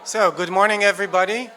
So, good morning, everybody.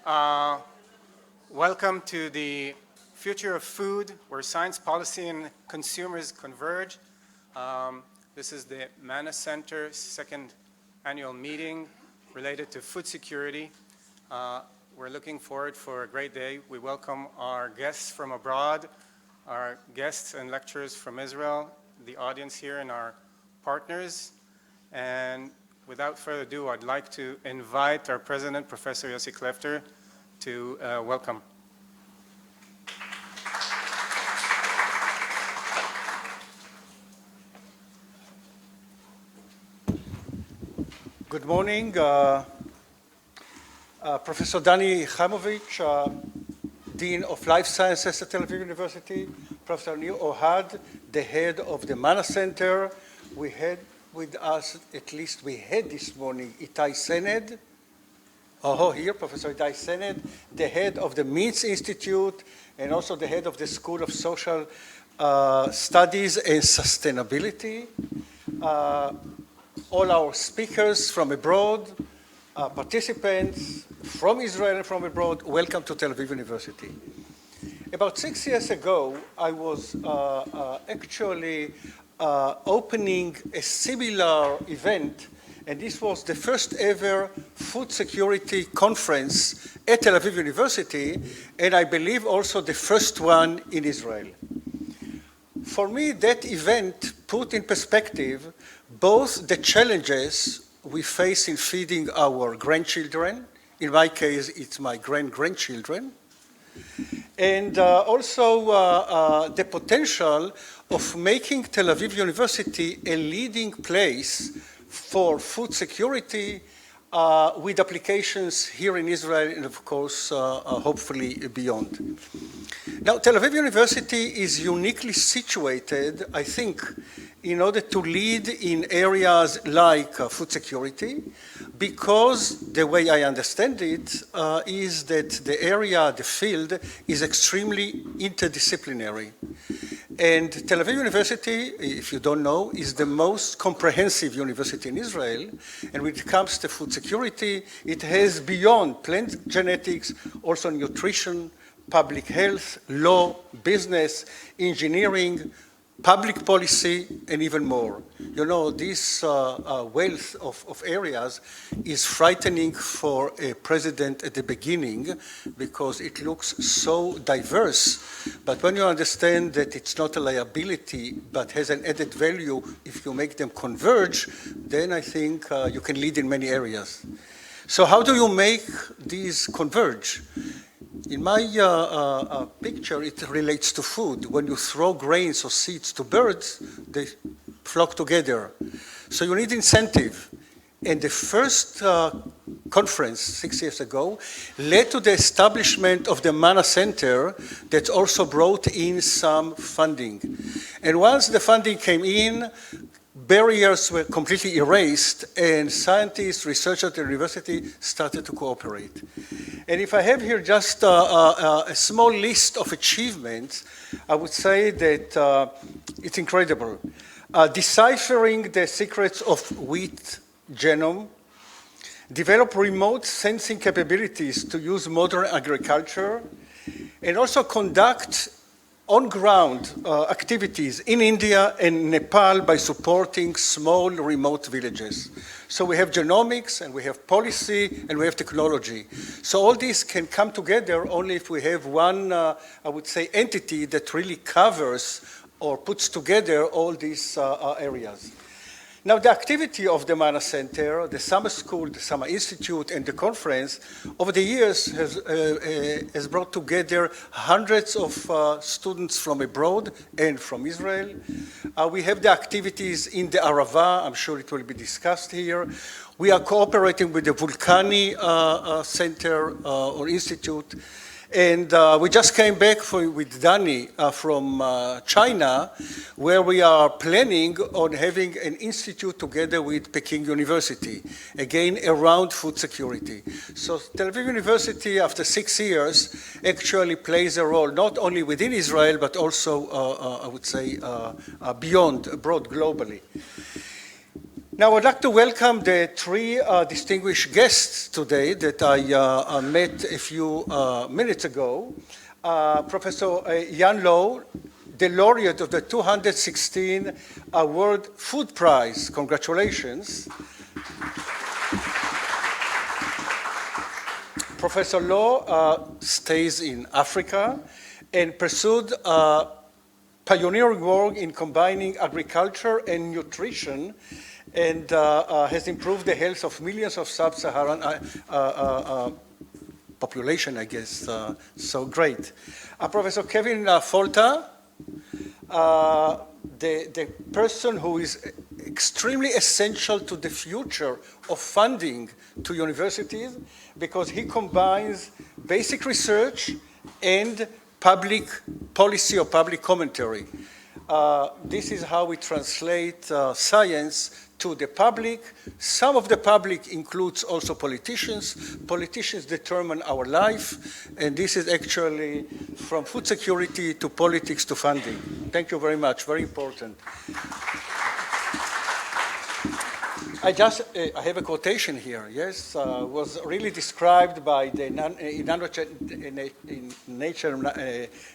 Welcome to the Future of Food, where science, policy, and consumers converge. This is the Manna Center's second annual meeting related to food security. We're looking forward for a great day. We welcome our guests from abroad, our guests and lecturers from Israel, the audience here, and our partners. And without further ado, I'd like to invite our president, Professor Klafter, to welcome. Good morning. Professor Chamovitz, Dean of Life Sciences at Tel Aviv University, Professor Ohad, the head of the Manna Center. We had with us, at least we had this morning, Professor Itai Sened, the head of the Meats Institute, and also the head of the School of Social Studies and Sustainability. All our speakers from abroad, participants from Israel and from abroad, welcome to Tel Aviv University. About 6 years ago, I was actually opening a similar event, and this was the first ever food security conference at Tel Aviv University, and I believe also the first one in Israel. For me, that event put in perspective both the challenges we face in feeding our grandchildren, in my case it's my grandchildren, and also the potential of making Tel Aviv University a leading place for food security with applications here in Israel and, of course, hopefully beyond. Now, Tel Aviv University is uniquely situated, I think, in order to lead in areas like food security, because the way I understand it is that the area, the field, is extremely interdisciplinary. And Tel Aviv University, if you don't know, is the most comprehensive university in Israel. And when it comes to food security, it has beyond plant genetics, also nutrition, public health, law, business, engineering, public policy, and even more. You know, this wealth of areas is frightening for a president at the beginning because it looks so diverse. But when you understand that it's not a liability but has an added value if you make them converge, then I think you can lead in many areas. So how do you make these converge? In my picture, it relates to food. When you throw grains or seeds to birds, they flock together. So you need incentive. And the first conference 6 years ago led to the establishment of the Manna Center that also brought in some funding. And once the funding came in, barriers were completely erased, and scientists, researchers at the university started to cooperate. And if I have here just a small list of achievements, I would say that it's incredible. Deciphering the secrets of wheat genome, develop remote sensing capabilities to use modern agriculture, and also conduct on-ground activities in India and Nepal by supporting small remote villages. So we have genomics, and we have policy, and we have technology. So all this can come together only if we have one, I would say, entity that really covers or puts together all these areas. Now, the activity of the Manna Center, the summer school, the summer institute, and the conference over the years has brought together hundreds of students from abroad and from Israel. We have the activities in the Arava. I'm sure it will be discussed here. We are cooperating with the Vulcani Center or Institute. And we just came back with Danny from China, where we are planning on having an institute together with Peking University, again, around food security. So Tel Aviv University, after 6 years, actually plays a role not only within Israel, but also, I would say, beyond, abroad, globally. Now, I'd like to welcome the three distinguished guests today that I met a few minutes ago. Professor Yan Lo, the laureate of the 216 World Food Prize. Congratulations. Professor Lo stays in Africa and pursued pioneering work in combining agriculture and nutrition, and has improved the health of millions of sub-Saharan population, I guess. So great. Professor Kevin Folta, the person who is extremely essential to the future of funding to universities, because he combines basic research and public policy or public commentary. This is how we translate science to the public. Some of the public includes also politicians. Politicians determine our life, and this is actually from food security to politics to funding. Thank you very much, very important. I have a quotation here, yes, was really described by the in Nature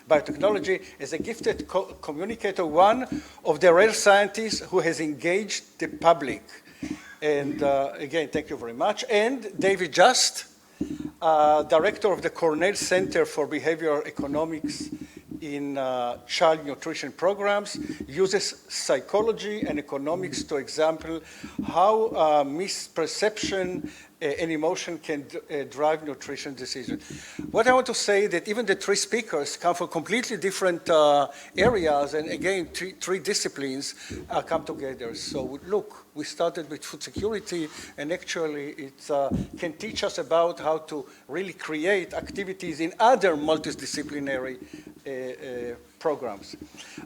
Biotechnology as a gifted communicator, one of the rare scientists who has engaged the public. And again, thank you very much. And David Just, director of the Cornell Center for Behavioral Economics in child nutrition programs, uses psychology and economics to example how misperception and emotion can drive nutrition decisions. What I want to say that even the three speakers come from completely different areas, and again, three disciplines come together. So look, we started with food security, and actually it can teach us about how to really create activities in other multidisciplinary programs.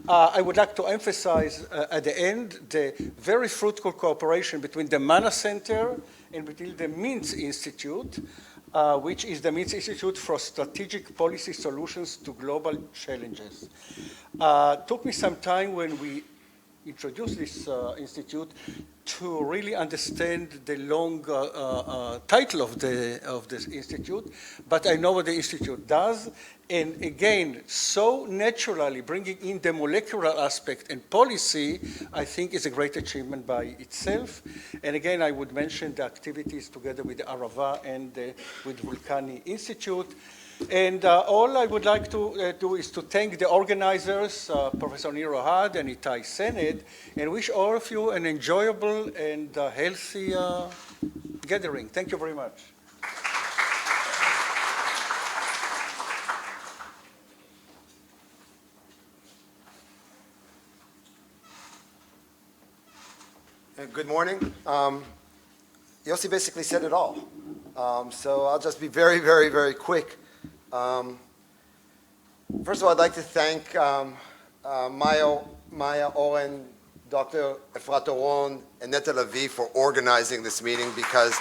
I would like to emphasize at the end the very fruitful cooperation between the Manna Center and between the Mintz Institute, which is the Mintz Institute for Strategic Policy Solutions to Global Challenges. Took me some time when we introduced this institute to really understand the long title of this institute, but I know what the institute does, and again, so naturally bringing in the molecular aspect and policy, I think is a great achievement by itself. And again, I would mention the activities together with the Arava and with Vulcani Institute. And all I would like to do is to thank the organizers, Professor Nir Ohad and Itai Sened, and wish all of you an enjoyable and healthy gathering. Thank you very much. Good morning. Yossi basically said it all. So I'll just be very, very, very quick. First of all, I'd like to thank Maya Oren, Dr. Efrat Oron, and Tel Aviv for organizing this meeting, because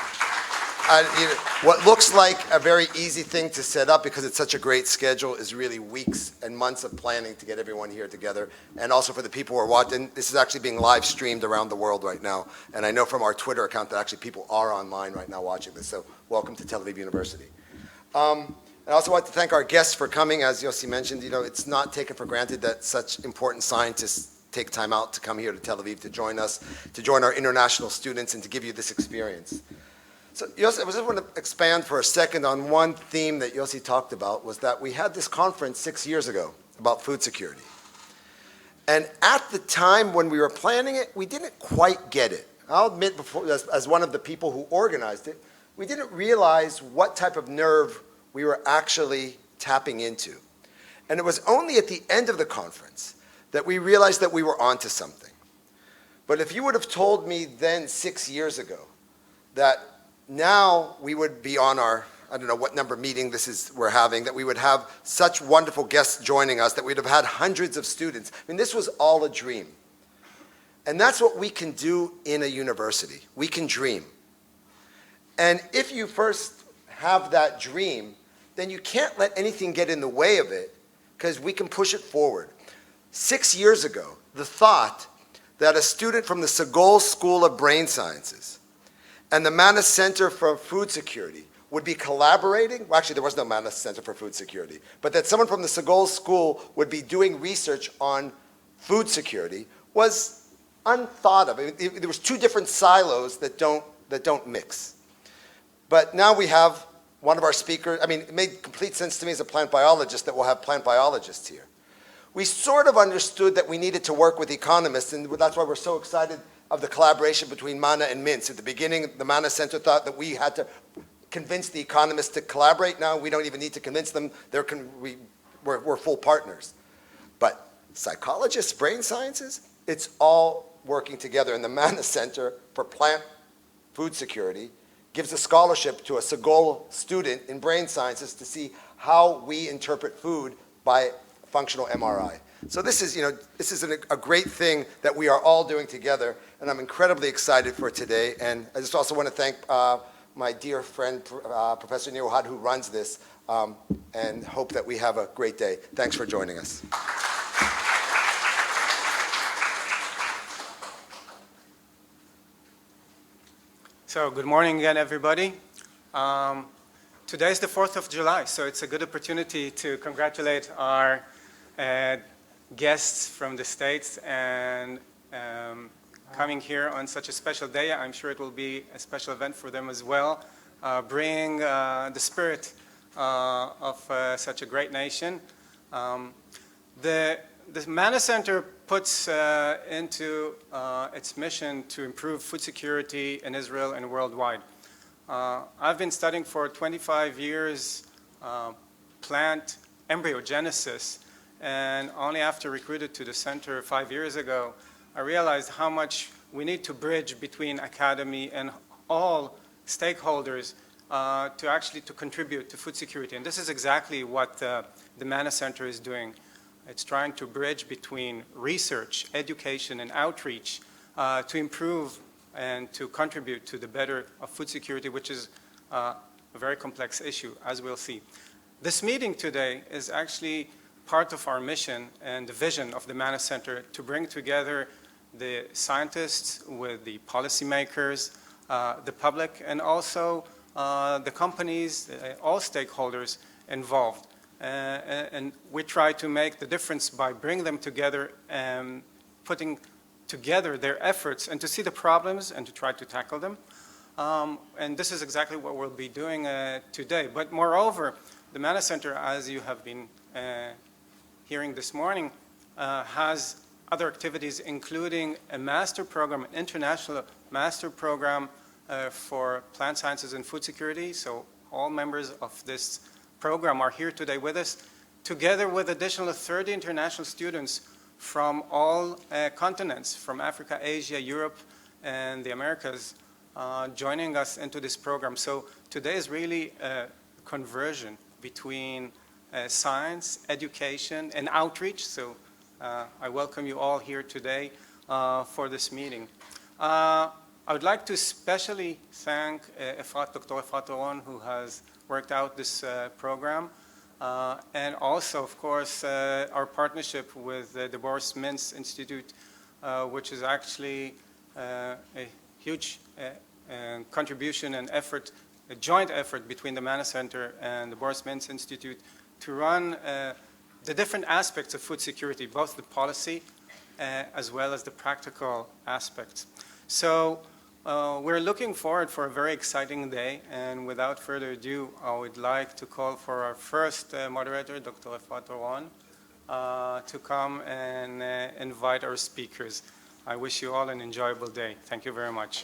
what looks like a very easy thing to set up because it's such a great schedule is really weeks and months of planning to get everyone here together. And also for the people who are watching, this is actually being live streamed around the world right now. And I know from our Twitter account that actually people are online right now watching this. So welcome to Tel Aviv University. I also want to thank our guests for coming. As Yossi mentioned, it's not taken for granted that such important scientists take time out to come here to Tel Aviv to join us, to join our international students, and to give you this experience. So Yossi, I just want to expand for a second on one theme that Yossi talked about, was that we had this conference 6 years ago about food security. And at the time when we were planning it, we didn't quite get it. I'll admit, before, as one of the people who organized it, we didn't realize what type of nerve we were actually tapping into. And it was only at the end of the conference that we realized that we were onto something. But if you would have told me then 6 years ago that now we would be on our, I don't know what number meeting this is we're having, that we would have such wonderful guests joining us, that we'd have had hundreds of students. I mean, this was all a dream. And that's what we can do in a university. We can dream. And if you first have that dream, then you can't let anything get in the way of it, because we can push it forward. 6 years ago, the thought that a student from the Segol School of Brain Sciences and the Manna Center for Food Security would be collaborating. Well, actually, there was no Manna Center for Food Security, but that someone from the Segol School would be doing research on food security was unthought of. There was two different silos that don't mix. But now we have one of our speakers. I mean, it made complete sense to me as a plant biologist that we'll have plant biologists here. We sort of understood that we needed to work with economists, and that's why we're so excited of the collaboration between Manna and Mintz. At the beginning, the Manna Center thought that we had to convince the economists to collaborate. Now we don't even need to convince them. We're full partners. But psychologists, brain sciences, it's all working together. And the Manna Center for Plant Food Security gives a scholarship to a Segol student in brain sciences to see how we interpret food by functional MRI. So this is a great thing that we are all doing together, and I'm incredibly excited for today. And I just also want to thank my dear friend, Professor Ohad, who runs this, and hope that we have a great day. Thanks for joining us. So good morning again, everybody. Today is the 4th of July, so it's a good opportunity to congratulate our guests from the States and coming here on such a special day. I'm sure it will be a special event for them as well, bringing the spirit of such a great nation. The Manna Center puts into its mission to improve food security in Israel and worldwide. I've been studying for 25 years plant embryogenesis, and only after recruited to the center 5 years ago, I realized how much we need to bridge between academy and all stakeholders to contribute to food security. And this is exactly what the Manna Center is doing. It's trying to bridge between research, education, and outreach to improve and to contribute to the better of food security, which is a very complex issue, as we'll see. This meeting today is actually part of our mission and the vision of the Manna Center to bring together the scientists with the policymakers, the public, and also the companies, all stakeholders involved. And we try to make the difference by bringing them together and putting together their efforts and to see the problems and to try to tackle them. And this is exactly what we'll be doing today. But moreover, the Manna Center, as you have been hearing this morning, has other activities, including a master program, an international master program for plant sciences and food security. So all members of this program are here today with us, together with additional 30 international students from all continents, from Africa, Asia, Europe, and the Americas, joining us into this program. So today is really a conversion between science, education, and outreach. So I welcome you all here today for this meeting. I would like to especially thank Dr. Efrat Oron, who has worked out this program, and also, of course, our partnership with the Boris Mintz Institute, which is actually a huge contribution and effort, a joint effort between the Manna Center and the Boris Mintz Institute to run the different aspects of food security, both the policy as well as the practical aspects. So we're looking forward for a very exciting day, and without further ado, I would like to call for our first moderator, Dr. Efrat Oron, to come and invite our speakers. I wish you all an enjoyable day. Thank you very much.